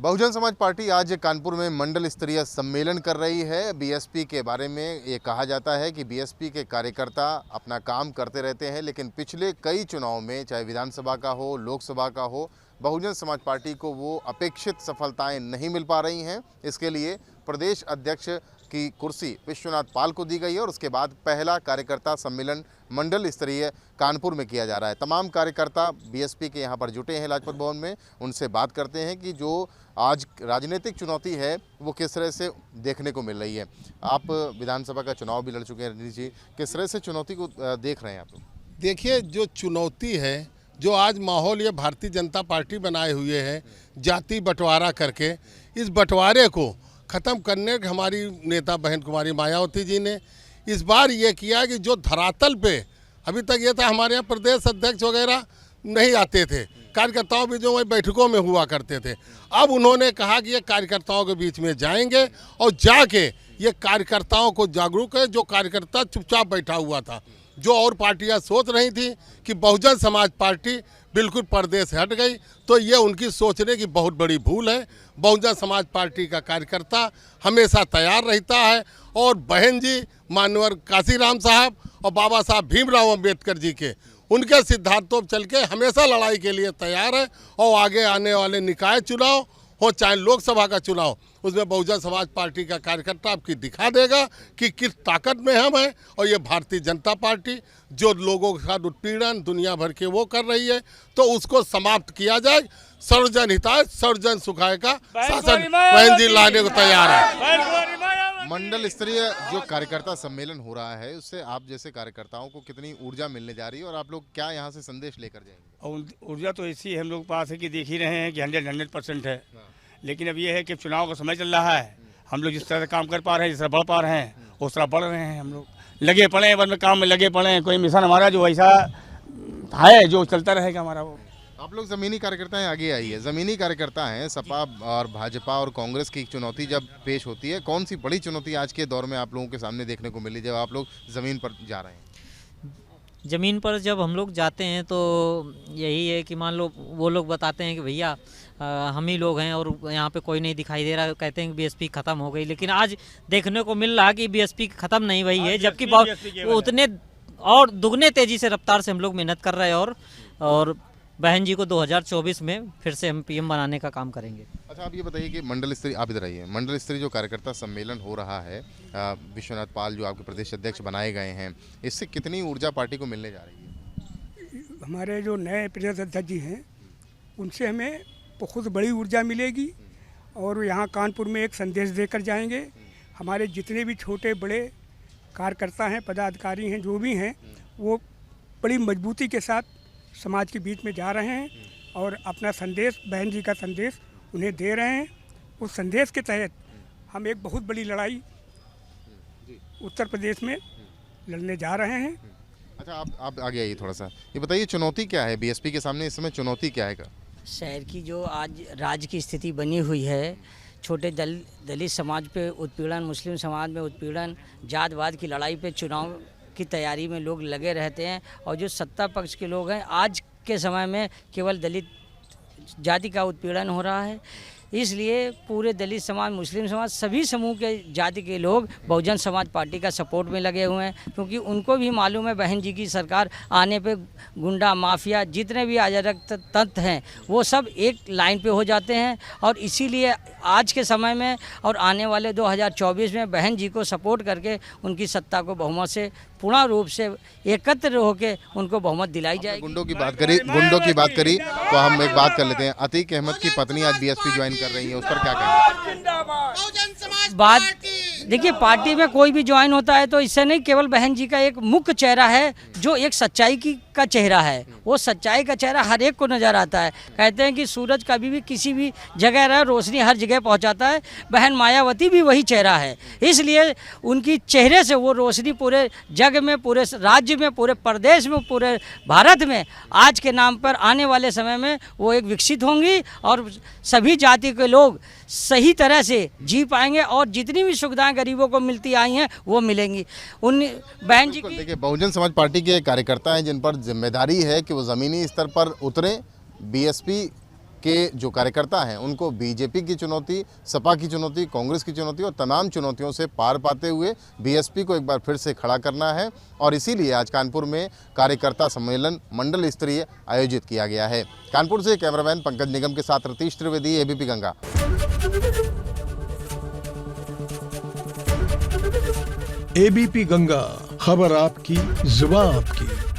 Bahujan Samaj party आज कानपुर में मंडल स्तरीय सम्मेलन कर रही है। बीएसपी के बारे में ये कहा जाता है कि बीएसपी के कार्यकर्ता अपना काम करते रहते हैं, लेकिन पिछले कई चुनाव में, चाहे विधानसभा का हो, लोकसभा का हो, बहुजन समाज पार्टी को वो अपेक्षित सफलताएं नहीं मिल पा रही हैं। इसके लिए प्रदेश अध्यक्ष की कुर्सी विश्वनाथ पाल को दी गई है और उसके बाद पहला कार्यकर्ता सम्मेलन मंडल स्तरीय कानपुर में किया जा रहा है। तमाम कार्यकर्ता बीएसपी के यहाँ पर जुटे हैं लाजपत भवन में। उनसे बात करते हैं कि जो आज राजनीतिक चुनौती है वो किस तरह से देखने को मिल रही है। आप विधानसभा का चुनाव भी लड़ चुके हैं रणजीत जी, किस तरह से चुनौती को देख रहे हैं आप? देखिए, जो चुनौती है, जो आज माहौल ये भारतीय जनता पार्टी बनाए हुए है जाति बंटवारा करके, इस बंटवारे को ख़त्म करने के हमारी नेता बहन कुमारी मायावती जी ने इस बार ये किया कि जो धरातल पे अभी तक ये था, हमारे यहाँ प्रदेश अध्यक्ष वगैरह नहीं आते थे, कार्यकर्ताओं भी जो वही बैठकों में हुआ करते थे। अब उन्होंने कहा कि ये कार्यकर्ताओं के बीच में जाएंगे और जाके ये कार्यकर्ताओं को जागरूक है। जो कार्यकर्ता चुपचाप बैठा हुआ था, जो और पार्टियां सोच रही थी कि बहुजन समाज पार्टी बिल्कुल पर्दे से हट गई, तो ये उनकी सोचने की बहुत बड़ी भूल है। बहुजन समाज पार्टी का कार्यकर्ता हमेशा तैयार रहता है और बहन जी मानवर काशीराम साहब और बाबा साहब भीमराव अंबेडकर जी के उनके सिद्धांतों पर चल के हमेशा लड़ाई के लिए तैयार है। और आगे आने वाले निकाय चुनाव हो चाहे लोकसभा का चुनाव, उसमें बहुजन समाज पार्टी का कार्यकर्ता आपकी दिखा देगा कि किस ताकत में हम हैं। और ये भारतीय जनता पार्टी जो लोगों के साथ उत्पीड़न दुनिया भर के वो कर रही है, तो उसको समाप्त किया जाए। सर्वजन हिताय सर्वजन सुखाय का शासन बहन जी लाने को तैयार है। मंडल स्तरीय जो कार्यकर्ता सम्मेलन हो रहा है, उससे आप जैसे कार्यकर्ताओं को कितनी ऊर्जा मिलने जा रही है और आप लोग क्या यहाँ से संदेश लेकर जाएंगे? और ऊर्जा तो ऐसी हम लोग पास है कि देख ही रहे हैं कि 100% है। लेकिन अब ये है कि चुनाव का समय चल रहा है, हम लोग जिस तरह से काम कर पा रहे हैं, जिस तरह बढ़ पा रहे हैं, उस तरह बढ़ रहे हैं। हम लोग लगे पड़े हैं, बस काम में लगे पड़े हैं। कोई मिशन हमारा जो ऐसा है जो चलता रहेगा हमारा। वो आप लोग ज़मीनी कार्यकर्ता हैं, आगे आइए। ज़मीनी कार्यकर्ता हैं, सपा और भाजपा और कांग्रेस की चुनौती जब पेश होती है, कौन सी बड़ी चुनौती आज के दौर में आप लोगों के सामने देखने को मिली जब आप लोग ज़मीन पर जा रहे हैं? ज़मीन पर जब हम लोग जाते हैं तो यही है कि मान लो वो लोग बताते हैं कि भैया हम ही लोग हैं और यहाँ पे कोई नहीं दिखाई दे रहा, कहते हैं कि बीएसपी ख़त्म हो गई। लेकिन आज देखने को मिल रहा कि बीएसपी ख़त्म नहीं हुई है, जबकि उतने और दुगने तेज़ी से रफ्तार से हम लोग मेहनत कर रहे हैं और बहन जी को 2024 में फिर से हम पीएम बनाने का काम करेंगे। अच्छा, आप ये बताइए कि मंडल स्तरीय, आप इधर आइए, मंडल स्तरीय जो कार्यकर्ता सम्मेलन हो रहा है, विश्वनाथ पाल जो आपके प्रदेश अध्यक्ष बनाए गए हैं, इससे कितनी ऊर्जा पार्टी को मिलने जा रही है? हमारे जो नए प्रदेश अध्यक्ष जी हैं, उनसे हमें बहुत बड़ी ऊर्जा मिलेगी और यहाँ कानपुर में एक संदेश देकर जाएंगे। हमारे जितने भी छोटे बड़े कार्यकर्ता हैं, पदाधिकारी हैं, जो भी हैं, वो बड़ी मजबूती के साथ समाज के बीच में जा रहे हैं और अपना संदेश, बहन जी का संदेश उन्हें दे रहे हैं। उस संदेश के तहत हम एक बहुत बड़ी लड़ाई उत्तर प्रदेश में लड़ने जा रहे हैं। अच्छा, आप आगे आइए थोड़ा सा, ये बताइए चुनौती क्या है बीएसपी के सामने इस समय? चुनौती क्या है? शहर की जो आज राज्य की स्थिति बनी हुई है, छोटे दलित समाज पे उत्पीड़न, मुस्लिम समाज में उत्पीड़न, जातवाद की लड़ाई पे चुनाव की तैयारी में लोग लगे रहते हैं। और जो सत्ता पक्ष के लोग हैं, आज के समय में केवल दलित जाति का उत्पीड़न हो रहा है। इसलिए पूरे दलित समाज, मुस्लिम समाज, सभी समूह के जाति के लोग बहुजन समाज पार्टी का सपोर्ट में लगे हुए हैं, क्योंकि उनको भी मालूम है बहन जी की सरकार आने पे गुंडा माफिया जितने भी अराजक तत्व हैं वो सब एक लाइन पे हो जाते हैं। और इसीलिए आज के समय में और आने वाले 2024 में बहन जी को सपोर्ट करके उनकी सत्ता को बहुमत से पूर्ण रूप से एकत्र होकर उनको बहुमत दिलाई जाएगी। गुंडों की बात करी तो हम एक बात कर लेते हैं। अतीक अहमद की पत्नी आज बीएसपी ज्वाइन कर रही है, उस पर क्या कहेंगे? बात देखिए, पार्टी में कोई भी ज्वाइन होता है तो इससे नहीं, केवल बहन जी का एक मुख्य चेहरा है जो एक सच्चाई का चेहरा है। वो सच्चाई का चेहरा हर एक को नज़र आता है। कहते हैं कि सूरज कभी भी किसी भी जगह रहे, रोशनी हर जगह पहुंचाता है। बहन मायावती भी वही चेहरा है, इसलिए उनकी चेहरे से वो रोशनी पूरे जग में, पूरे राज्य में, पूरे प्रदेश में, पूरे भारत में आज के नाम पर आने वाले समय में वो एक विकसित होंगी और सभी जाति के लोग सही तरह से जी पाएंगे और जितनी भी सुविधाएं गरीबों को मिलती आई हैं वो मिलेंगी। उन बहन जी की देखिए, बहुजन समाज पार्टी के कार्यकर्ता हैं जिन पर जिम्मेदारी है कि वो ज़मीनी स्तर पर उतरें, बीएसपी के जो कार्यकर्ता हैं उनको बीजेपी की चुनौती, सपा की चुनौती, कांग्रेस की चुनौती और तमाम चुनौतियों से पार पाते हुए बीएसपी को एक बार फिर से खड़ा करना है और इसीलिए आज कानपुर में कार्यकर्ता सम्मेलन मंडल स्तरीय आयोजित किया गया है। कानपुर से कैमरामैन पंकज निगम के साथ रतीश त्रिवेदी, एबीपी गंगा। एबीपी गंगा, खबर आपकी, जुबान आपकी।